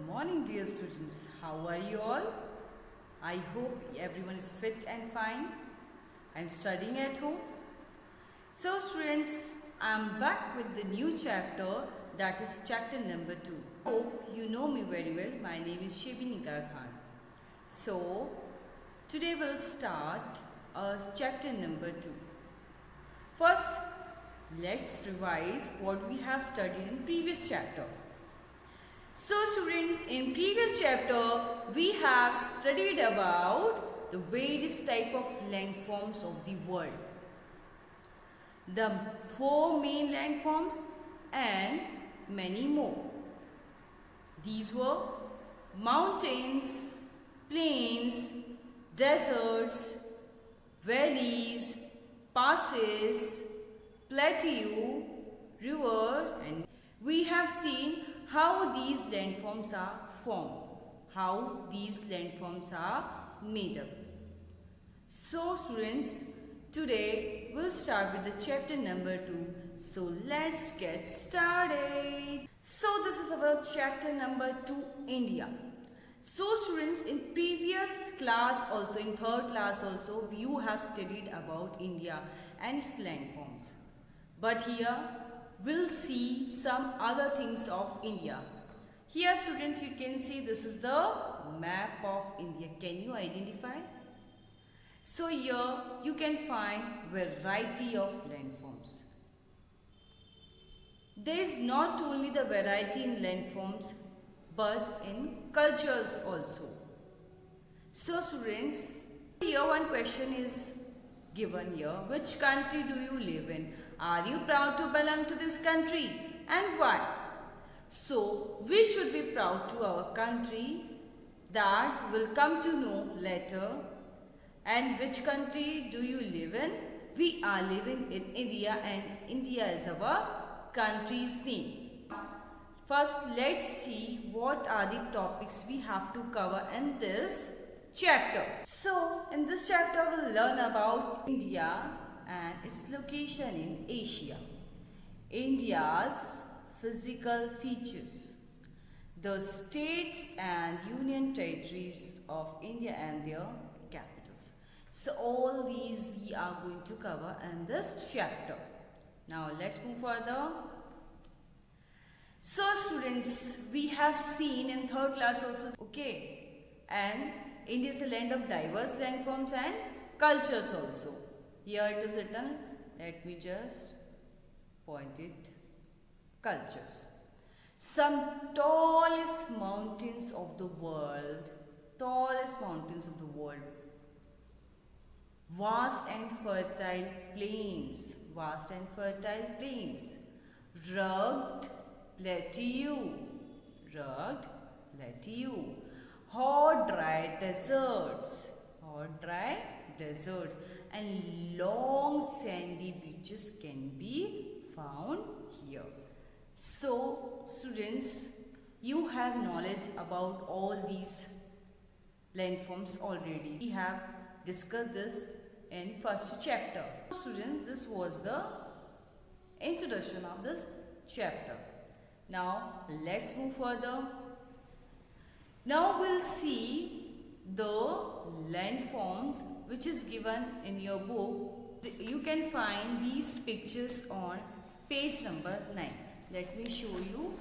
Morning, dear students. How are you all? I hope everyone is fit and fine. I'm studying at home. So, students, I'm back with the new chapter, that is chapter number 2. Hope you know me very well. My name is Shebinika Khan. So, today we'll start chapter number 2. First, let's revise what we have studied in previous chapter. So students, in previous chapter we have studied about the various type of landforms of the world. The 4 main landforms and many more. These were mountains, plains, deserts, valleys, passes, plateau, rivers, and we have seen how these landforms are formed, how these landforms are made up. So students, today we'll start with the chapter number 2. So let's get started. So this is our chapter number 2, India. So students, in previous class also, in third class also, you have studied about India and its landforms. But here we'll see some other things of India. Here students, you can see this is the map of India. Can you identify? So here you can find variety of landforms. There is not only the variety in landforms but in cultures also. So students, here one question is given here. Which country do you live in? Are you proud to belong to this country and why? So we should be proud to our country, that we'll come to know later. And which country do you live in? We are living in India and India is our country's name. First, let's see what are the topics we have to cover in this chapter. So, in this chapter we'll learn about India and its location in Asia. India's physical features. The states and union territories of India and their capitals. So, all these we are going to cover in this chapter. Now, let's move further. So students, we have seen in third class also, okay, and India is a land of diverse landforms and cultures also. Here it is written, let me just point it, cultures. Some tallest mountains of the world, vast and fertile plains, rugged plateau, hot dry deserts, and long sandy beaches can be found here. So students, you have knowledge about all these landforms already. We have discussed this in first chapter. Students, this was the introduction of this chapter. Now let's move further. Now we'll see the landforms which is given in your book. You can find these pictures on page number 9. Let me show you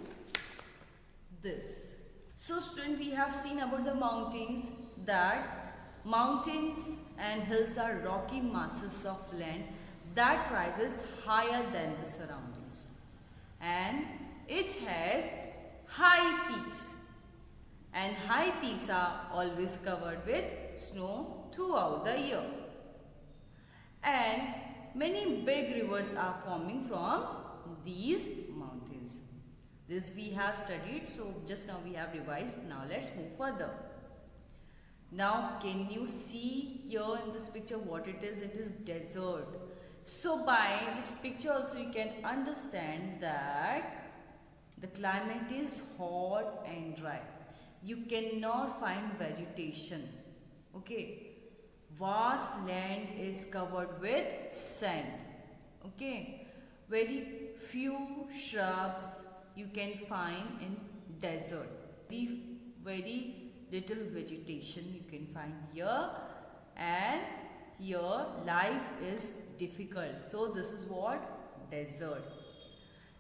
this. So student, we have seen about the mountains, that mountains and hills are rocky masses of land that rises higher than the surroundings, and it has high peaks, and high peaks are always covered with snow throughout the year, and many big rivers are forming from these mountains. This we have studied, so just now we have revised. Now let's move further. Now can you see here in this picture what it is? It is desert. So by this picture also you can understand that the climate is hot and dry. You cannot find vegetation. Okay. Vast land is covered with sand. Okay. Very few shrubs you can find in desert. very little vegetation you can find here, and here life is difficult. So this is what? Desert.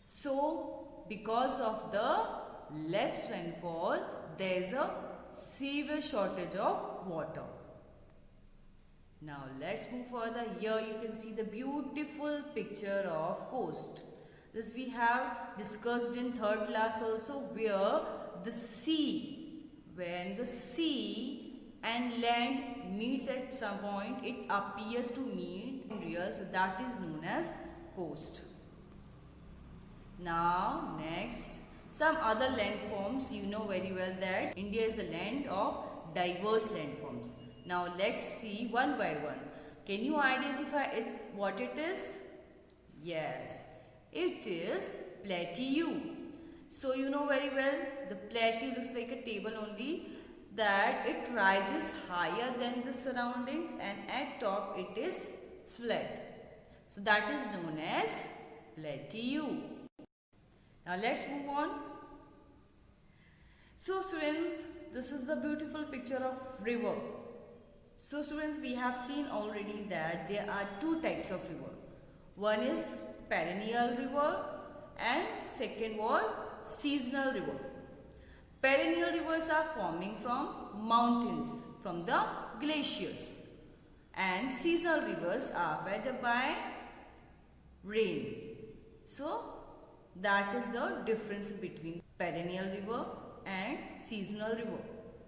So because of the less rainfall, there is a severe shortage of water. Now let's move further. Here you can see the beautiful picture of coast. This we have discussed in 3rd class also, where the sea, when the sea and land meets at some point, it appears to meet in real, so that is known as coast. Now next, some other landforms. You know very well that India is a land of diverse landforms. Now let's see one by one. Can you identify it, what it is? Yes, it is plateau. So you know very well, the plateau looks like a table only, that it rises higher than the surroundings and at top it is flat. So that is known as plateau. Now let's move on. So students, this is the beautiful picture of river. So students, we have seen already that there are 2 types of river. One is perennial river and second was seasonal river. Perennial rivers are forming from mountains, from the glaciers, and seasonal rivers are fed by rain. So that is the difference between perennial river and seasonal river.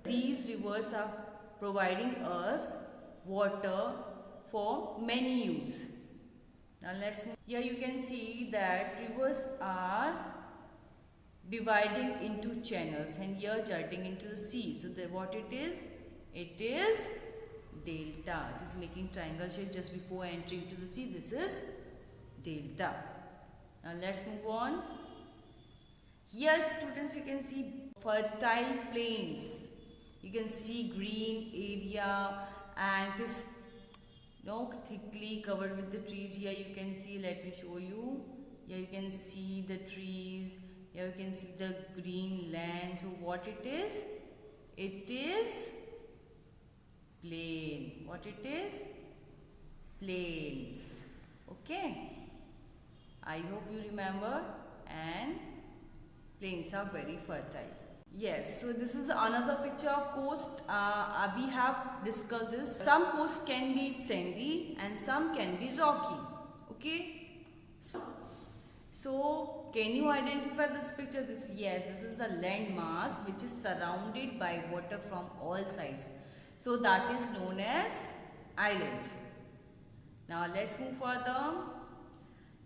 These rivers are providing us water for many use. Now let's move. Here you can see that rivers are dividing into channels and here jutting into the sea. So what it is? It is delta. It is making triangle shape just before entering to the sea. This is delta. Now let's move on. Here students, you can see fertile plains. You can see green area and it is thickly covered with the trees. Here you can see, let me show you. Here you can see the trees. Here you can see the green land. So what it is? It is plain. What it is? Plains. Okay. I hope you remember, and plains are very fertile. Yes, so this is another picture of coast. We have discussed this. Some coast can be sandy and some can be rocky. Okay. So can you identify this picture? Yes, this is the land mass which is surrounded by water from all sides. So that is known as island. Now let's move further.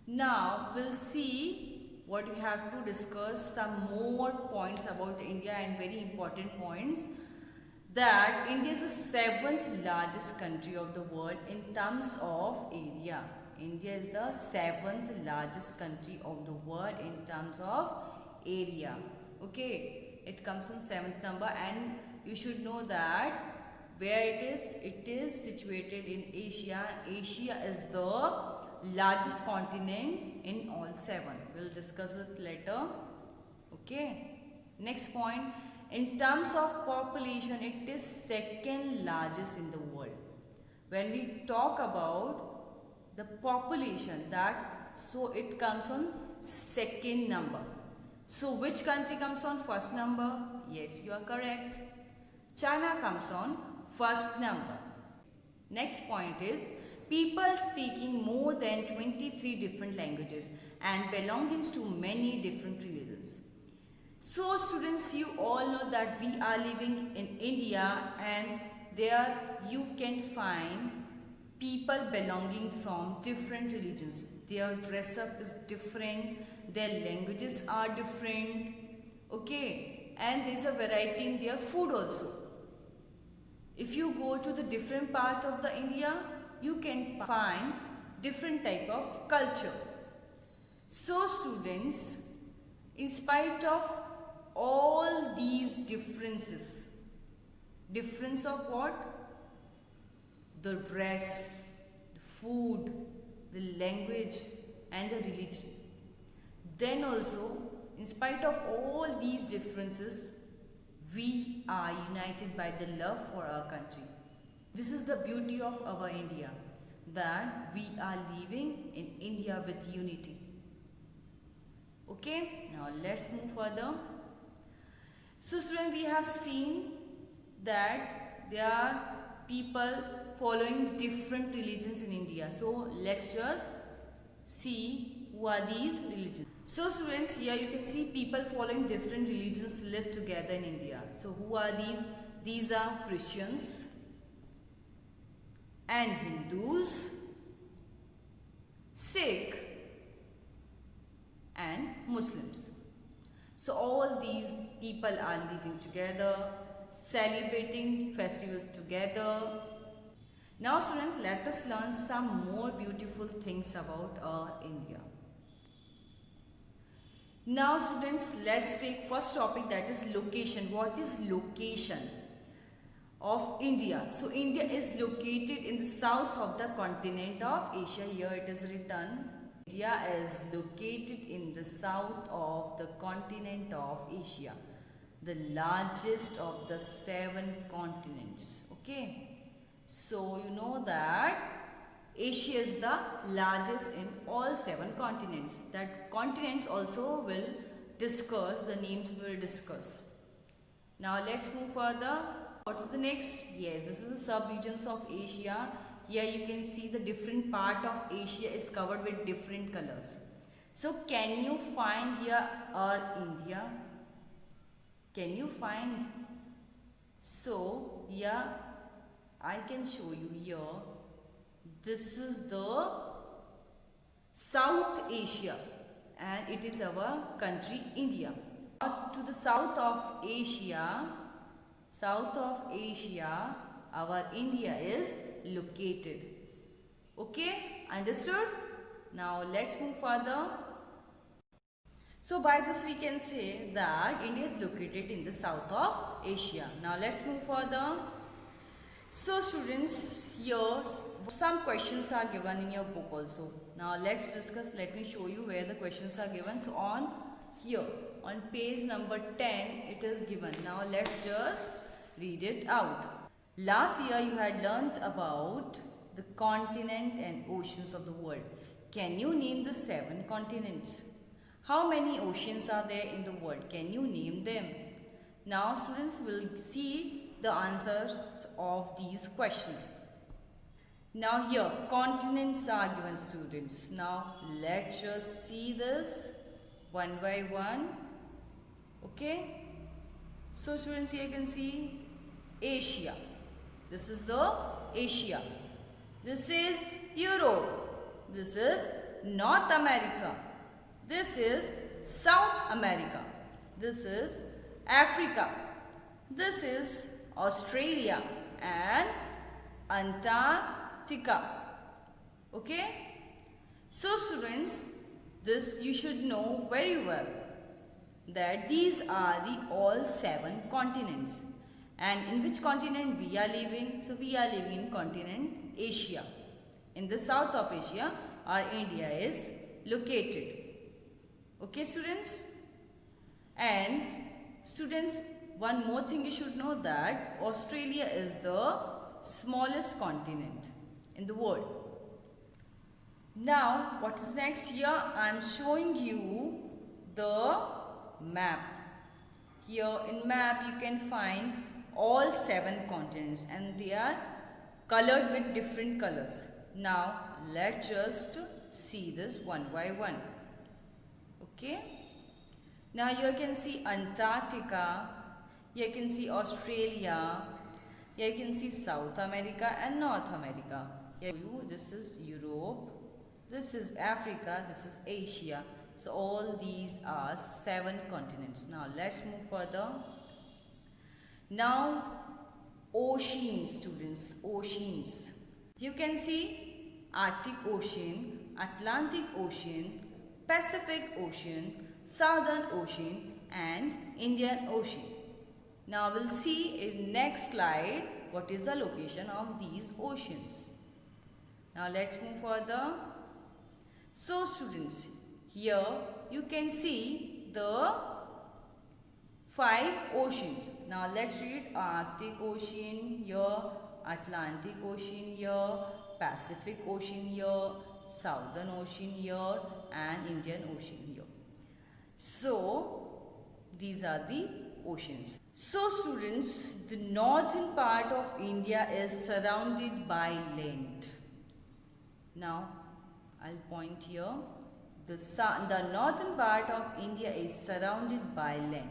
Now we'll see what we have to discuss, some more points about India and very important points, that India is the 7th largest country of the world in terms of area. India is the 7th largest country of the world in terms of area. Okay, it comes on 7th number, and you should know that where it is situated in Asia. Asia is the largest continent in all 7. We'll discuss it later. Okay. Next point. In terms of population, it is 2nd largest in the world. When we talk about the population, so it comes on 2nd number. So which country comes on 1st number? Yes, you are correct. China comes on 1st number. Next point is people speaking more than 23 different languages and belongings to many different religions. So students, you all know that we are living in India, and there you can find people belonging from different religions. Their dress up is different, their languages are different, okay, and there is a variety in their food also. If you go to the different part of the India, you can find different type of culture. So students, in spite of all these differences, difference of what? The dress, the food, the language and the religion. Then also, in spite of all these differences, we are united by the love for our country. This is the beauty of our India, that we are living in India with unity. Okay, now let's move further. So students, we have seen that there are people following different religions in India. So let's just see who are these religions. So students, here you can see people following different religions live together in India. So who are these? These are Christians and Hindus, Sikh and Muslims. So all these people are living together, celebrating festivals together. Now students, let us learn some more beautiful things about our India. Now students, let's take first topic, that is location. What is location of India? So India is located in the south of the continent of Asia. Here it is written, India is located in the south of the continent of Asia, the largest of the 7 continents. Okay, so you know that Asia is the largest in all 7 continents. That continents also will discuss, the names we will discuss. Now let's move further. What is the next? Yes, this is the sub-regions of Asia. Here you can see the different part of Asia is covered with different colors. So can you find here our India? Can you find? So here I can show you here. This is the South Asia and it is our country India. To the south of Asia, our India is located. Okay, understood? Now let's move further. So by this we can say that India is located in the south of Asia. Now let's move further. So students, here some questions are given in your book also. Now let's discuss, let me show you where the questions are given. So on here, on page number 10 it is given. Now let's just read it out. Last year you had learnt about the continent and oceans of the world. Can you name the 7 continents? How many oceans are there in the world? Can you name them? Now students will see the answers of these questions. Now here continents are given, students. Now let's just see this one by one. Okay, so students, here you can see Asia. This is the Asia. This is Europe. This is North America. This is South America. This is Africa. This is Australia and Antarctica. Okay, so students, this you should know very well, that these are the all 7 continents. And in which continent we are living? So we are living in continent Asia. In the south of Asia our India is located. Okay students? And students, one more thing you should know, that Australia is the smallest continent in the world. Now what is next? Here I am showing you the map. Here in map you can find all 7 continents and they are colored with different colors. Now let's just see this one by one. Okay, now you can see Antarctica, you can see Australia, you can see South America and North America. This is Europe, this is Africa, this is Asia. So all these are 7 continents. Now let's move further. Now oceans, students, oceans. You can see Arctic Ocean, Atlantic Ocean, Pacific Ocean, Southern Ocean and Indian Ocean. Now we'll see in next slide what is the location of these oceans. Now let's move further. So students, here you can see the 5 oceans. Now let's read: Arctic Ocean here, Atlantic Ocean here, Pacific Ocean here, Southern Ocean here, and Indian Ocean here. So these are the oceans. So students, the northern part of India is surrounded by land. Now I'll point here. The northern part of India is surrounded by land.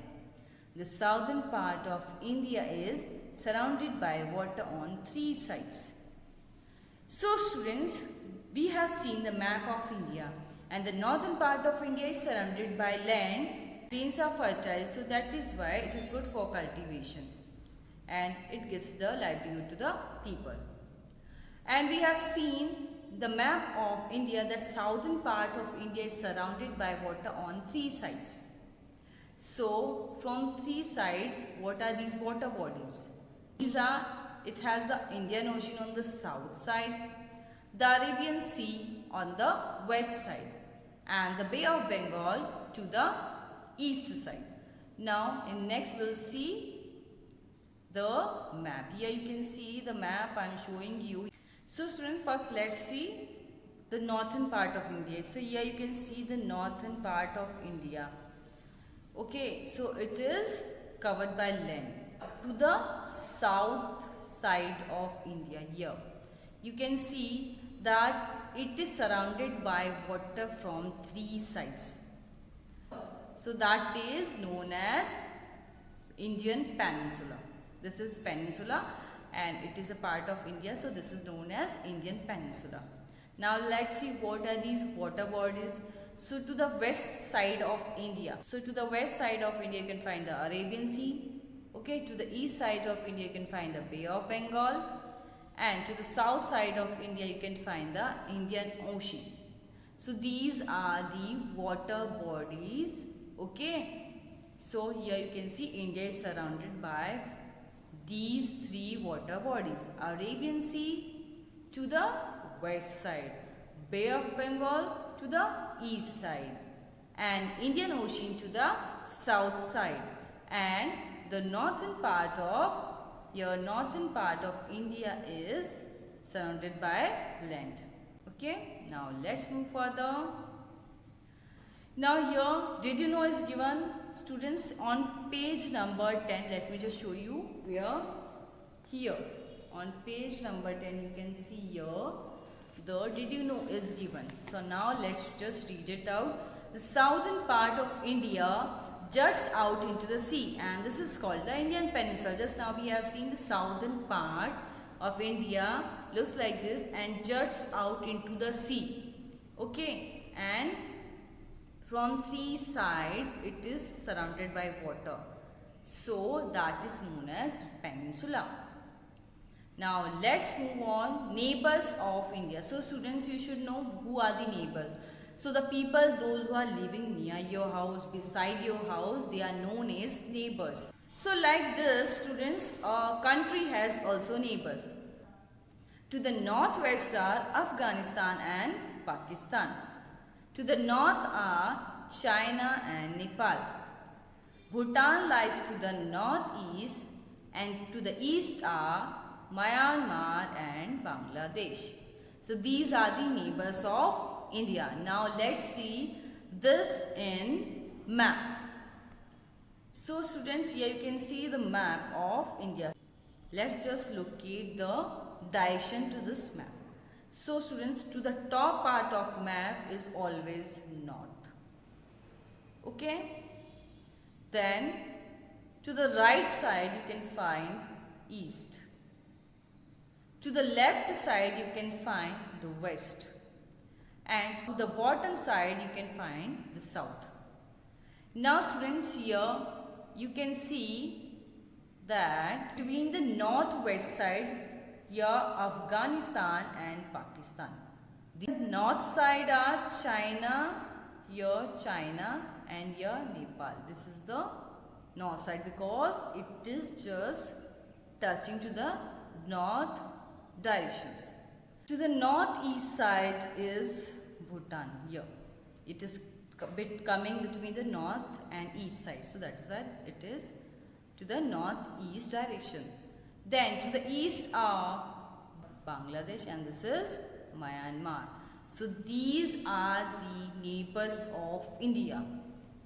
The southern part of India is surrounded by water on 3 sides. So students, we have seen the map of India, and the northern part of India is surrounded by land. Plains are fertile, so that is why it is good for cultivation and it gives the livelihood to the people. And we have seen the map of India, that southern part of India is surrounded by water on 3 sides. So from 3 sides, what are these water bodies? It has the Indian Ocean on the south side, the Arabian Sea on the west side, and the Bay of Bengal to the east side. Now in next we'll see the map. Here you can see the map I am showing you. So students, first let's see the northern part of India. So here you can see the northern part of India. Okay, so it is covered by land. To the south side of India, here you can see that it is surrounded by water from 3 sides. So that is known as Indian Peninsula. This is peninsula and it is a part of India, so this is known as Indian Peninsula. Now let's see what are these water bodies. So to the west side of India, you can find the Arabian Sea. Okay, to the east side of India you can find the Bay of Bengal, and to the south side of India you can find the Indian Ocean. So these are the water bodies. Okay, so here you can see India is surrounded by these 3 water bodies: Arabian Sea to the west side, Bay of Bengal to the east side, and Indian Ocean to the south side, and the northern part of India is surrounded by land. Okay, now let's move further. Now here, did you know is given, students, on page number 10. Let me just show you where. Here on page number 10 you can see here the did you know is given. So now let's just read it out. The southern part of India juts out into the sea, and this is called the Indian Peninsula. Just now we have seen the southern part of India looks like this and juts out into the sea. Okay, and from 3 sides it is surrounded by water. So that is known as peninsula. Now let's move on. Neighbors of India. So students, you should know who are the neighbors. So the people, those who are living near your house, beside your house, they are known as neighbors. So like this, students, a country has also neighbors. To the northwest are Afghanistan and Pakistan. To the north are China and Nepal. Bhutan lies to the northeast, and to the east are Myanmar and Bangladesh. So these are the neighbors of India. Now let's see this in map. So students, here you can see the map of India. Let's just locate the direction to this map. So students, to the top part of map is always north. Okay. Then to the right side you can find east. To the left side you can find the west. And to the bottom side you can find the south. Now students, here you can see that between the northwest side, here Afghanistan and Pakistan. The north side are China, here China, and here Nepal. This is the north side because it is just touching to the north directions. To the northeast side is Bhutan. Here it is bit coming between the north and east side. So that is why it is to the northeast direction. Then to the east are Bangladesh and this is Myanmar. So these are the neighbors of India.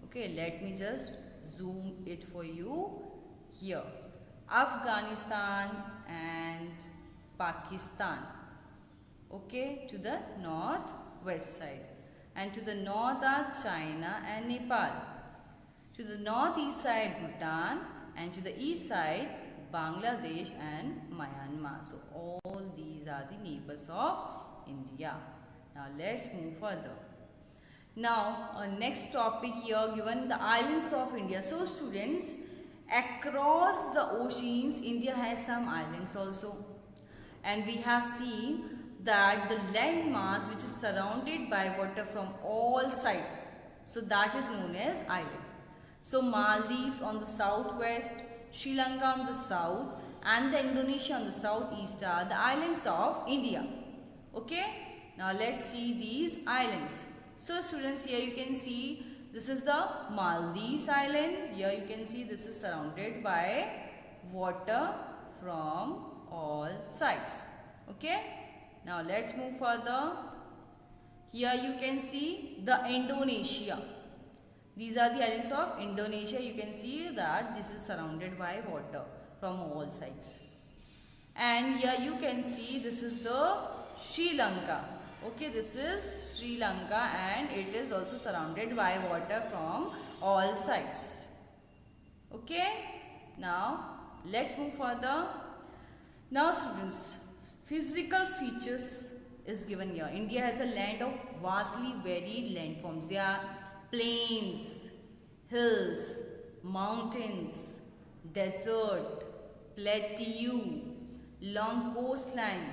Okay, let me just zoom it for you here. Afghanistan and Pakistan. Okay, to the northwest side. And to the north are China and Nepal. To the northeast side Bhutan and to the east side Bangladesh and Myanmar. So all these are the neighbors of India. Now let's move further. Now our next topic here given the islands of India. So students, across the oceans India has some islands also, and we have seen that the land mass which is surrounded by water from all sides, so that is known as island. So Maldives on the southwest, Sri Lanka on the south and the Indonesia on the southeast are the islands of India. Okay, now let's see these islands. So students, here you can see this is the Maldives island. Here you can see this is surrounded by water from all sides. Okay, now let's move further. Here you can see the Indonesia. These are the islands of Indonesia. You can see that this is surrounded by water from all sides. And here you can see this is the Sri Lanka. Okay, this is Sri Lanka and it is also surrounded by water from all sides. Okay, now let's move further. Now students, physical features is given here. India has a land of vastly varied landforms. There are plains, hills, mountains, desert, plateau, long coastline,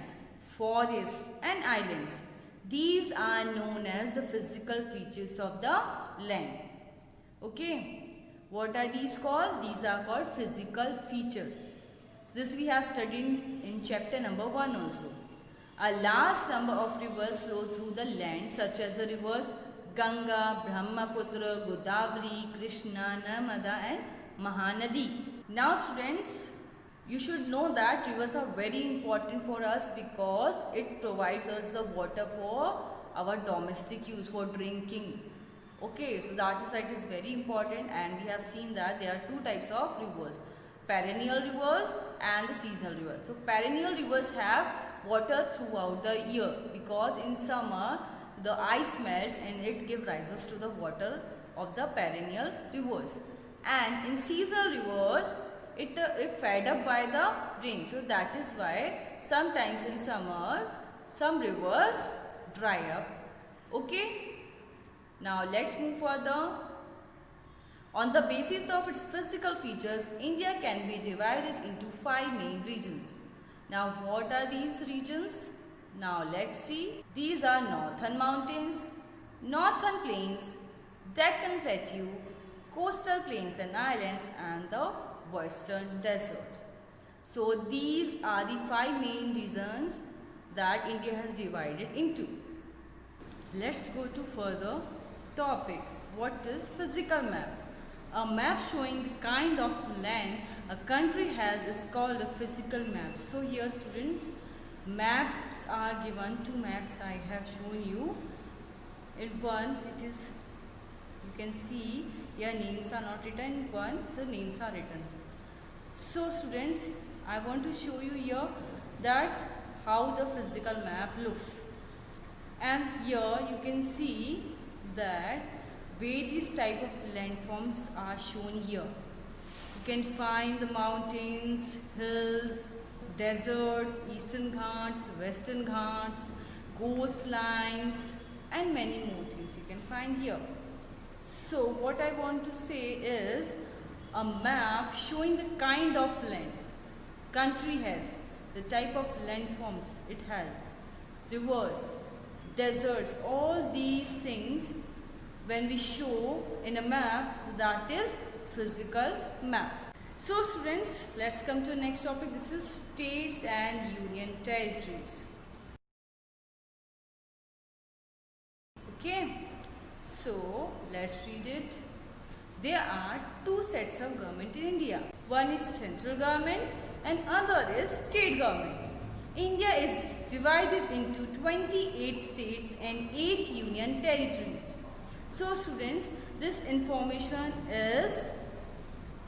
forest and islands. These are known as the physical features of the land. Okay, what are these called? These are called physical features. So this we have studied in chapter number 1 also. A large number of rivers flow through the land, such as the rivers Ganga, Brahmaputra, Godavari, Krishna, Narmada and Mahanadi. Now students, you should know that rivers are very important for us because it provides us the water for our domestic use, for drinking. Okay, so that is why it is very important, and we have seen that there are two types of rivers, perennial rivers and the seasonal rivers. So perennial rivers have water throughout the year because in summer the ice melts and it gives rises to the water of the perennial rivers, and in seasonal rivers it fed up by the rain. So that is why sometimes in summer some rivers dry up. Okay, now let's move further. On the basis of its physical features, India can be divided into 5 main regions. Now what are these regions? Now let's see. These are northern mountains, northern plains, Deccan plateau, coastal plains and islands and the western desert. So these are the 5 main regions that India has divided into. Let's go to further topic. What is physical map? A map showing the kind of land a country has is called a physical map. So here students, maps are given. 2 maps I have shown you. In one it is, you can see here names are not written, in one the names are written. So students, I want to show you here that how the physical map looks, and here you can see that various type of landforms are shown here. You can find the mountains, hills, deserts, eastern ghats, western ghats, coastlines and many more things you can find here. So what I want to say is a map showing the kind of land country has, the type of landforms it has, rivers, deserts, all these things when we show in a map, that is physical map. So students, let's come to the next topic. This is states and union territories. Okay, So let's read it. There are two sets of government in India. One is central government and other is state government. India is divided into 28 states and 8 union territories. So students, this information is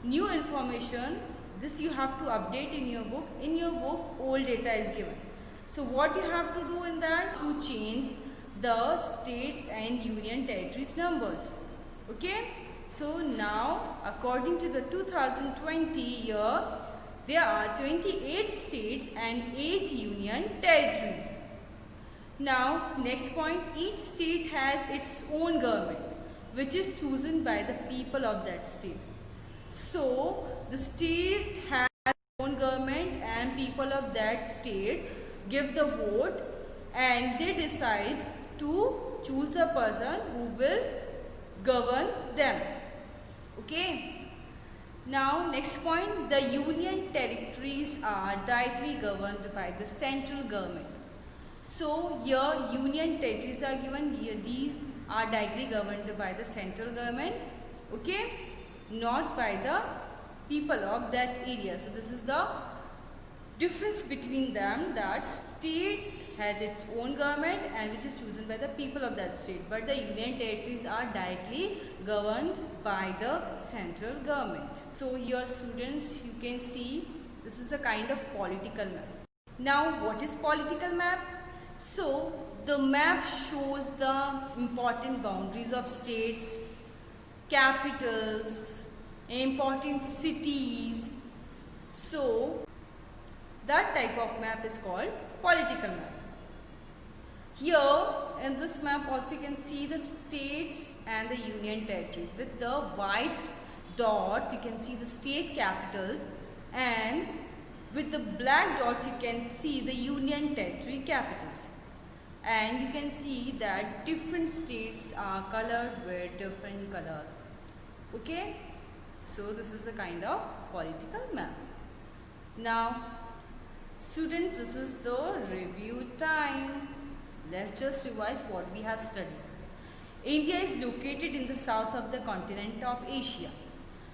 new information. This you have to update in your book. In your book, old data is given. So what you have to do in that? To change the states and union territories numbers. Okay? So now according to the 2020 year, there are 28 states and 8 union territories. Now next point, each state has its own government which is chosen by the people of that state. So the state has its own government and people of that state give the vote and they decide to choose the person who will govern them. Okay. Now next point, the union territories are directly governed by the central government. So here union territories are given. Here these are directly governed by the central government. Okay, not by the people of that area. So this is the difference between them, that state has its own government and which is chosen by the people of that state, but the union territories are directly governed by the central government. So here students, you can see this is a kind of political map. Now what is political map? So the map shows the important boundaries of states, capitals, important cities. So that type of map is called political map. Here in this map also you can see the states and the union territories. With the white dots you can see the state capitals, and with the black dots you can see the union territory capitals. And you can see that different states are colored with different colors. Okay, so this is a kind of political map. Now students, this is the review time. Let's just revise what we have studied. India is located in the south of the continent of Asia.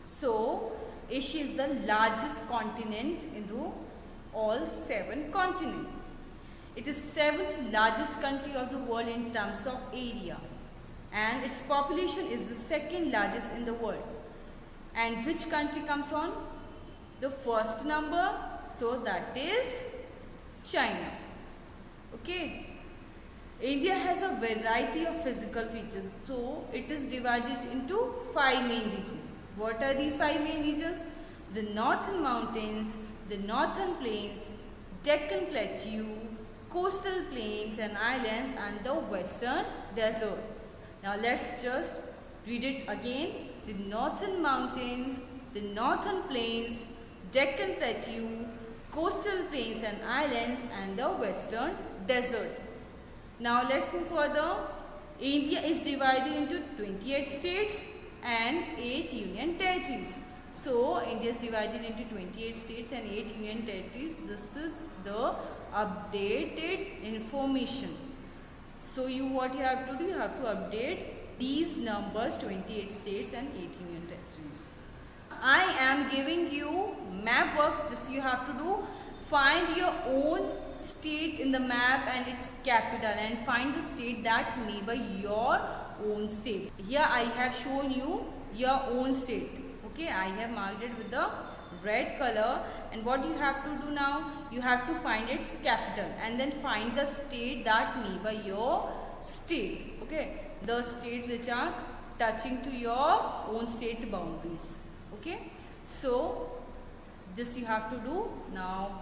So Asia is the largest continent in the all 7 continents. It is 7th largest country of the world in terms of area, and its population is the 2nd largest in the world. And which country comes on the first number? So that is China. Okay. India has a variety of physical features. So it is divided into 5 main regions. What are these 5 main regions? The northern mountains, the northern plains, Deccan Plateau, coastal plains and islands, and the western desert. Now let's just read it again. The northern mountains, the northern plains, Deccan Plateau, coastal plains and islands, and the western desert. Now let's move further. India is divided into 28 states and 8 union territories. So India is divided into 28 states and 8 union territories. This is the updated information. So what you have to do, you have to update these numbers, 28 states and 8 union territories. I am giving you map work. This you have to do. Find your own state in the map and its capital, and find the state that neighbor your own state. Here I have shown you your own state. Okay, I have marked it with the red color, and what you have to do now, you have to find its capital and then find the state that neighbor your state. Okay, the states which are touching to your own state boundaries. Okay, so this you have to do. Now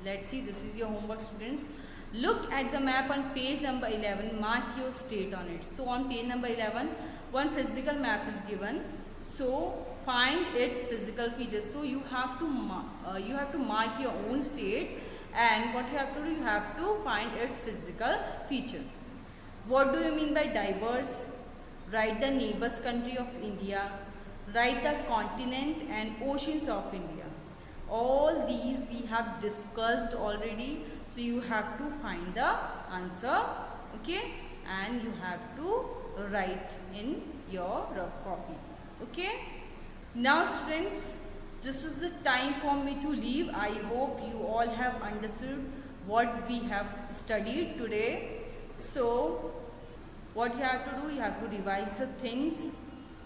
let's see, this is your homework students. Look at the map on page number 11, mark your state on it. So on page number 11, one physical map is given. So find its physical features. So you have to mark your own state, and what you have to do, you have to find its physical features. What do you mean by diverse? Write the neighbors country of India. Write the continent and oceans of India. All these we have discussed already. So you have to find the answer. Okay, and you have to write in your rough copy. Okay. Now students, this is the time for me to leave. I hope you all have understood what we have studied today. So what you have to do, you have to revise the things,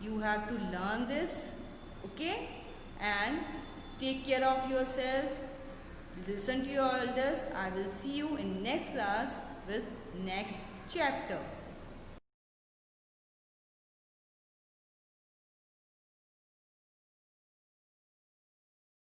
you have to learn this, okay, and take care of yourself, listen to your elders. I will see you in next class with next chapter.